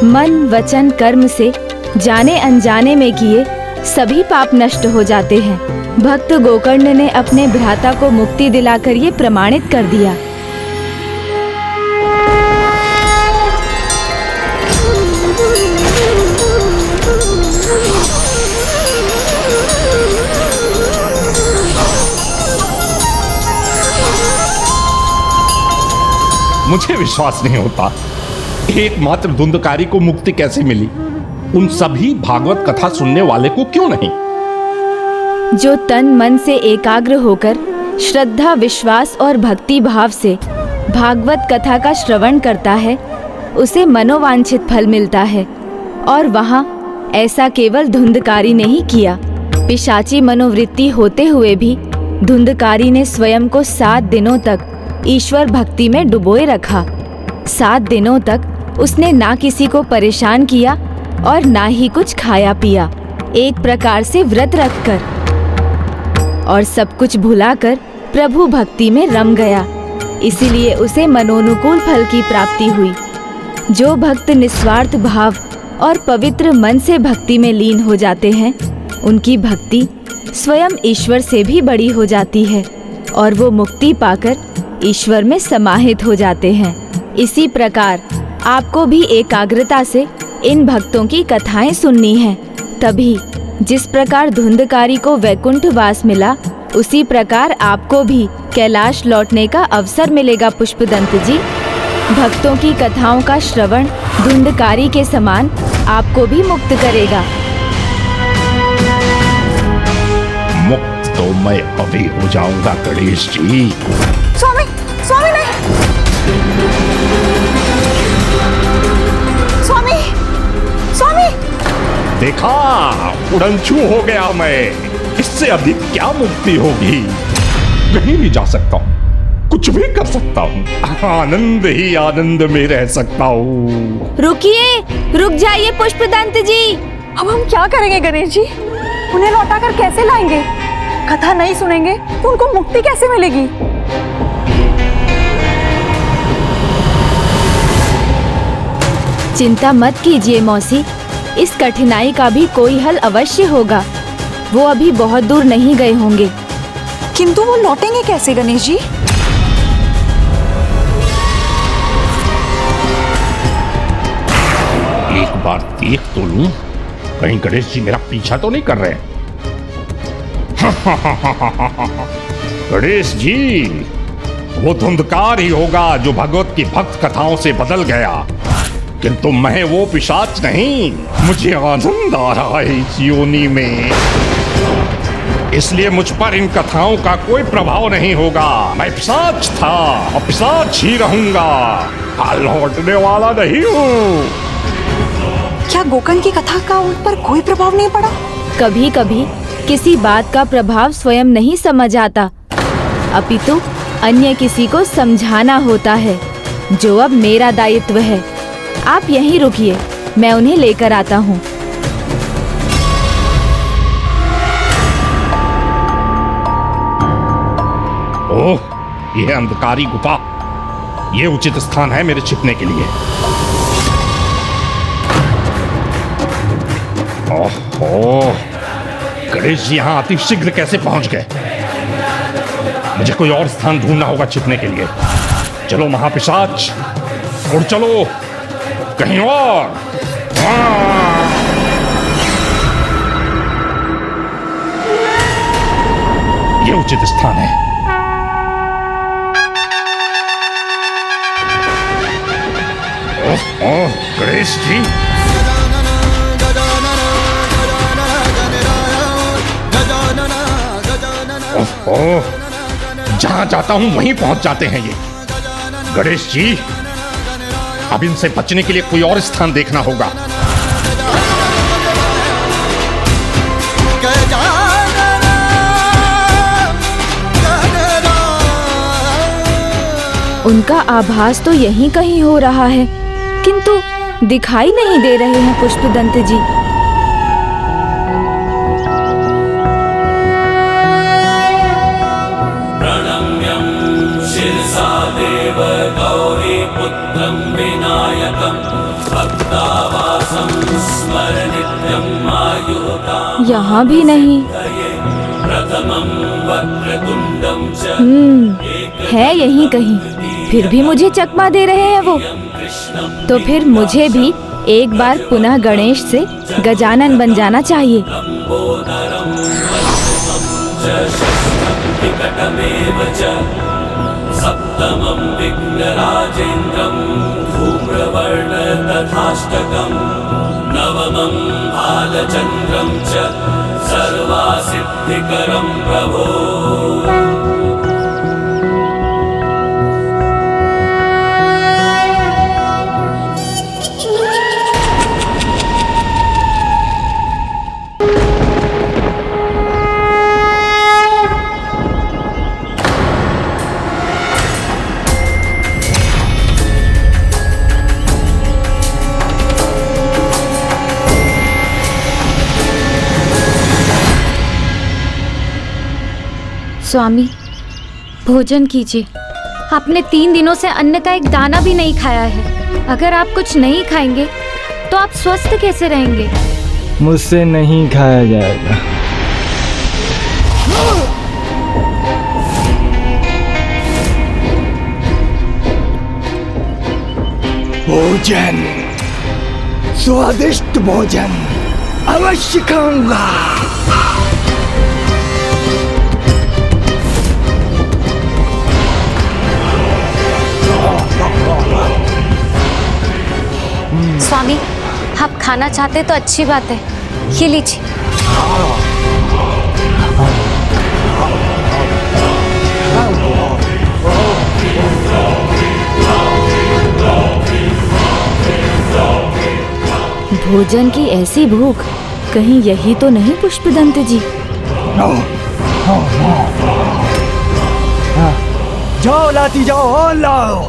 D: मन वचन कर्म से जाने अनजाने में किए सभी पाप नष्ट हो जाते हैं। भक्त गोकर्ण ने अपने भ्राता को मुक्ति दिलाकर ये प्रमाणित कर दिया।
G: मुझे विश्वास नहीं होता, एकमात्र धुंधकारी को मुक्ति कैसे मिली? उन सभी भागवत कथा सुनने वाले को क्यों नहीं?
D: जो तन मन से एकाग्र होकर श्रद्धा विश्वास और भक्ति भाव से भागवत कथा का श्रवण करता है, उसे मनोवांछित फल मिलता है। और वहाँ ऐसा केवल धुंधकारी ने ही किया। पिशाची मनोवृत्ति होते हुए भी धुंधकारी ने स्वयं को 7 दिनों तक ईश्वर भक्ति में डुबोए रखा। 7 दिनों तक उसने ना किसी को परेशान किया और ना ही कुछ खाया पिया, एक प्रकार से व्रत रखकर, और सब कुछ भुलाकर प्रभु भक्ति में रम गया। इसीलिए उसे मनोनुकूल फल की प्राप्ति हुई। जो भक्त निस्वार्थ भाव और पवित्र मन से भक्ति में लीन हो जाते हैं, उनकी भक्ति स्वयं ईश्वर से भी बड़ी हो जाती है और वो मुक्ति पाकर ईश्वर में समाहित हो जाते हैं। इसी प्रकार आपको भी एकाग्रता से इन भक्तों की कथाएं सुननी है। तभी जिस प्रकार धुंधकारी को वैकुंठ वास मिला, उसी प्रकार आपको भी कैलाश लौटने का अवसर मिलेगा पुष्पदंत जी। भक्तों की कथाओं का श्रवण धुंधकारी के समान आपको भी मुक्त करेगा।
G: मुक्त तो मैं अभी हो जाऊंगा गणेश जी।
C: स्वामी, स्वामी नहीं। स्वामी, स्वामी।
G: देखा, उड़नछू हो गया मैं। इससे अधिक क्या मुक्ति होगी? कहीं भी जा सकता हूँ, कुछ भी कर सकता हूँ, आनंद ही आनंद में रह सकता हूँ।
D: रुकिए, रुक जाइए पुष्पदंत जी।
C: अब हम क्या करेंगे गणेश जी? उन्हें लौटाकर कैसे लाएंगे? कथा नहीं सुनेंगे तो उनको मुक्ति कैसे मिलेगी?
D: चिंता मत कीजिए मौसी, इस कठिनाई का भी कोई हल अवश्य होगा। वो अभी बहुत दूर नहीं गए होंगे।
C: किंतु वो लौटेंगे कैसे गणेश जी?
G: एक बार देख तो लूं, कहीं गणेश जी मेरा पीछा तो नहीं कर रहे। गणेश जी, वो धुंधकार ही होगा जो भगवत की भक्त कथाओं से बदल गया, किंतु मैं वो पिशाच नहीं। मुझे आनंद आ रहा है इस योनि में, इसलिए मुझ पर इन कथाओं का कोई प्रभाव नहीं होगा। मैं पिशाच था और पिशाच ही रहूंगा, लौटने वाला नहीं हूँ।
C: क्या गोकर्ण की कथा का उन पर कोई प्रभाव नहीं पड़ा?
D: कभी कभी किसी बात का प्रभाव स्वयं नहीं समझ आता, अपितु अन्य किसी को समझाना होता है, जो अब मेरा दायित्व है। आप यहीं रुकिए, मैं उन्हें लेकर आता हूँ।
G: ओह, यह अंधकारी गुफा, ये उचित स्थान है मेरे छिपने के लिए। ओहो, गणेश जी यहाँ अति शीघ्र कैसे पहुंच गए? मुझे कोई और स्थान ढूंढना होगा छिपने के लिए। चलो महापिशाच, उड़ चलो कहीं और। ये उचित स्थान है। ओह, गणेश जी, ओह, जहां जाता हूं वहीं पहुंच जाते हैं ये। गणेश जी, अब इनसे बचने के लिए कोई और स्थान देखना होगा।
D: उनका आभास तो यहीं कहीं हो रहा है, किंतु दिखाई नहीं दे रहे हैं पुष्पदंत जी।
P: प्रणम्यं शिरसा देव गौरी पुत्रं विनायकं भक्तावासं स्मर नित्यं आयुर्दां।
D: यहाँ भी नहीं।
P: प्रथमं वक्रतुंडं च
D: है यहीं कहीं, फिर भी मुझे चकमा दे रहे हैं वो। तो फिर मुझे भी एक बार पुनः गणेश से गजानन बन जाना चाहिए।
P: सप्तमं विघ्नराजेन्द्रं धूम्रवर्ण तथाष्टकं नवमं भालचन्द्रं च सर्वासिद्धिकरं प्रभो।
N: स्वामी, भोजन कीजिए। आपने 3 दिनों से अन्न का एक दाना भी नहीं खाया है। अगर आप कुछ नहीं खाएंगे तो आप स्वस्थ कैसे रहेंगे?
R: मुझसे नहीं खाया जाएगा।
O: भोजन, स्वादिष्ट भोजन अवश्य खाऊंगा।
N: स्वामी, आप खाना चाहते तो अच्छी बात है, ये लीजिए।
D: भोजन की ऐसी भूख, कहीं यही तो नहीं पुष्पदंत जी?
O: जाओ लाती जाओ और लाओ।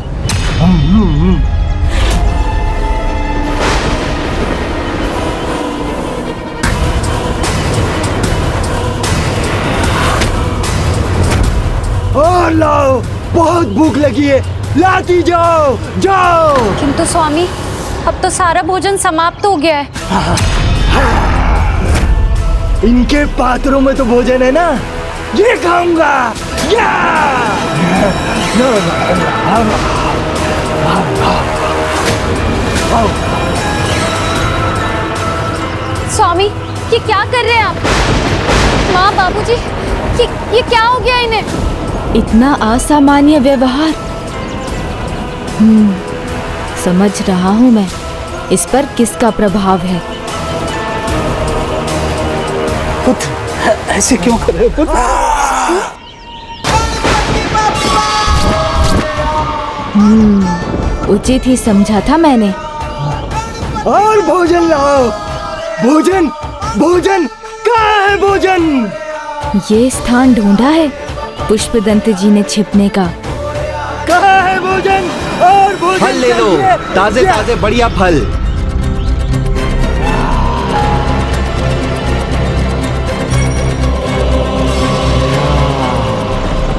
O: और लाओ, बहुत भूख लगी है, लाती जाओ जाओ।
N: किंतु स्वामी, अब तो सारा भोजन समाप्त हो गया है।
O: इनके पात्रों में तो भोजन है ना, ये खाऊंगा।
N: स्वामी, ये क्या कर रहे हैं आप? माँ, बाबूजी, ये क्या हो गया इन्हें?
D: इतना असामान्य व्यवहार। समझ रहा हूँ मैं, इस पर किसका प्रभाव है।
B: पुत्र, ऐसे क्यों कर रहे हो पुत्र?
D: उचित ही समझा था मैंने।
O: और भोजन लाओ, भोजन, भोजन, कहाँ है भोजन?
D: ये स्थान ढूंढा है पुष्पदंत जी ने छिपने का।
O: कहाँ है भोजन? और भोजन
M: फल ले लो, ताजे ताजे बढ़िया फल।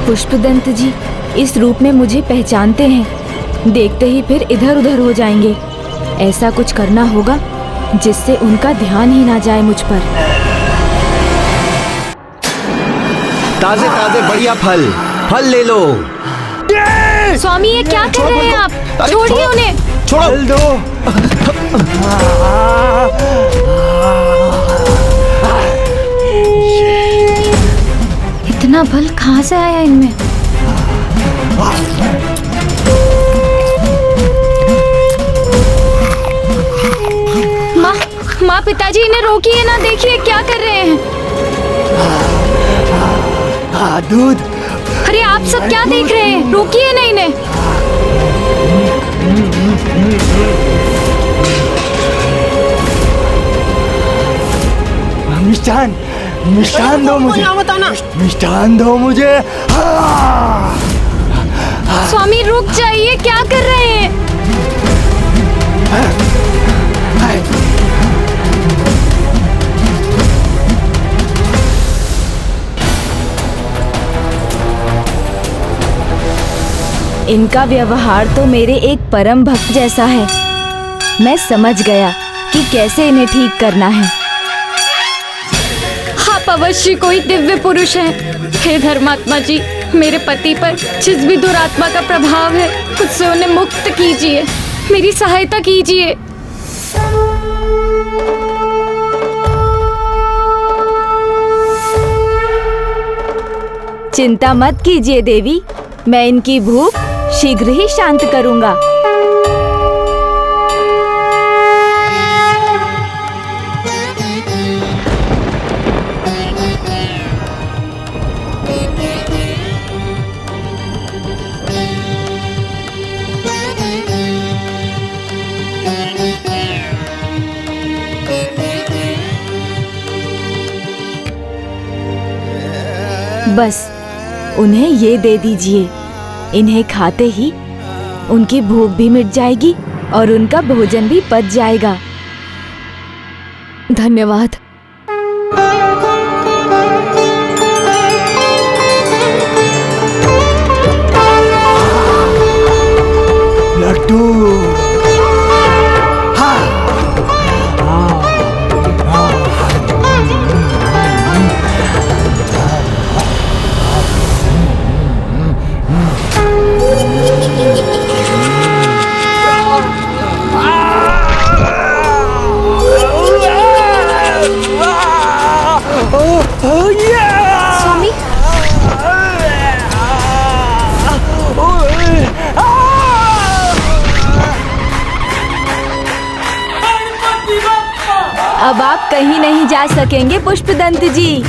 D: पुष्पदंत जी इस रूप में मुझे पहचानते हैं, देखते ही फिर इधर उधर हो जाएंगे। ऐसा कुछ करना होगा जिससे उनका ध्यान ही ना जाए मुझ पर।
M: ताजे ताजे बढ़िया फल, फल ले लो।
N: स्वामी, ये क्या कर रहे हैं आप? छोड़िए उन्हें।
O: छोड़ दो।
N: इतना बल कहाँ से आया इनमें? माँ, पिताजी, इन्हें रोकिए ना, देखिए क्या कर रहे हैं।
O: दूध।
N: अरे आप सब क्या देख रहे हैं? रोकिए ना इन्हें।
O: मिष्ठान, मिष्ठान दो मुझे, मिष्ठान दो मुझे।
N: स्वामी, रुक जाइए, क्या कर रहे हैं?
D: इनका व्यवहार तो मेरे एक परम भक्त जैसा है। मैं समझ गया कि कैसे इन्हें ठीक करना है।
N: आप अवश्य कोई दिव्य पुरुष हैं। हे धर्मात्मा जी, मेरे पति पर जिस भी दुरात्मा का प्रभाव है, उससे उन्हें मुक्त कीजिए, मेरी सहायता कीजिए।
D: चिंता मत कीजिए देवी, मैं इनकी भूख शीघ्र ही शांत करूंगा। बस उन्हें ये दे दीजिए, इन्हें खाते ही उनकी भूख भी मिट जाएगी और उनका भोजन भी पच जाएगा। धन्यवाद।
O: लड्डू।
N: स्वामी
D: अब आप कहीं नहीं जा सकेंगे पुष्पदंत जी।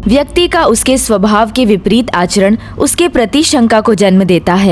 D: व्यक्ति का उसके स्वभाव के विपरीत आचरण उसके प्रति शंका को जन्म देता है।